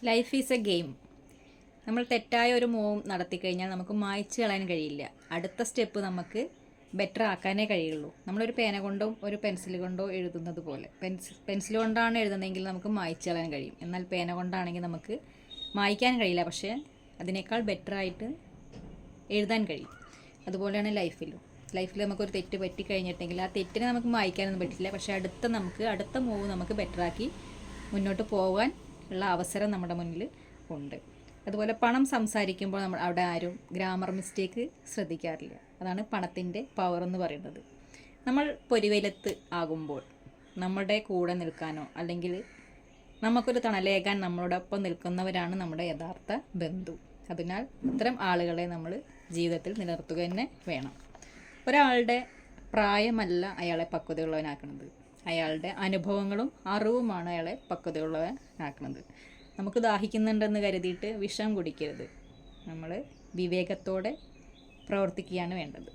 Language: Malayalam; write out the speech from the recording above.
Life is A game. നമ്മൾ തെറ്റായ ഒരു മൂവ് നടത്തിക്കഴിഞ്ഞാൽ നമുക്ക് മായ്ച്ചു കളയാൻ കഴിയില്ല. അടുത്ത സ്റ്റെപ്പ് നമുക്ക് ബെറ്റർ ആക്കാനേ കഴിയുള്ളൂ. നമ്മളൊരു പേന കൊണ്ടോ ഒരു പെൻസിൽ കൊണ്ടോ എഴുതുന്നത് പോലെ, പെൻസിൽ കൊണ്ടാണ് എഴുതുന്നതെങ്കിൽ നമുക്ക് മായ്ച്ചു കളയാൻ കഴിയും. എന്നാൽ പേന കൊണ്ടാണെങ്കിൽ നമുക്ക് മായ്ക്കാൻ കഴിയില്ല, പക്ഷേ അതിനേക്കാൾ ബെറ്ററായിട്ട് എഴുതാൻ കഴിയും. അതുപോലെയാണ് ലൈഫിൽ നമുക്കൊരു തെറ്റ് പറ്റിക്കഴിഞ്ഞിട്ടെങ്കിൽ ആ തെറ്റിനെ നമുക്ക് മായ്ക്കാനൊന്നും പറ്റില്ല, പക്ഷേ അടുത്ത മൂവ് നമുക്ക് ബെറ്ററാക്കി മുന്നോട്ട് പോകാൻ ഉള്ള അവസരം നമ്മുടെ മുന്നിൽ ഉണ്ട്. അതുപോലെ പണം സംസാരിക്കുമ്പോൾ നമ്മൾ അവിടെ ആരും ഗ്രാമർ മിസ്റ്റേക്ക് ശ്രദ്ധിക്കാറില്ല. അതാണ് പണത്തിൻ്റെ പവർ എന്ന് പറയുന്നത്. നമ്മൾ പൊരിവെയിലത്ത് ആകുമ്പോൾ നമ്മുടെ കൂടെ നിൽക്കാനോ അല്ലെങ്കിൽ നമുക്കൊരു തണലേകാൻ നമ്മളോടൊപ്പം നിൽക്കുന്നവരാണ് നമ്മുടെ യഥാർത്ഥ ബന്ധു. അതിനാൽ ഇത്തരം ആളുകളെ നമ്മൾ ജീവിതത്തിൽ നിലനിർത്തുക തന്നെ വേണം. ഒരാളുടെ പ്രായമല്ല അയാളെ പക്വതയുള്ളവനാക്കുന്നത്, അയാളുടെ അനുഭവങ്ങളും അറിവുമാണ് അയാളെ പക്വതയുള്ളവനാക്കുന്നത്. നമുക്ക് ദാഹിക്കുന്നുണ്ടെന്ന് കരുതിയിട്ട് വിഷം കുടിക്കരുത്. നമ്മൾ വിവേകത്തോടെ പ്രവർത്തിക്കുകയാണ് വേണ്ടത്.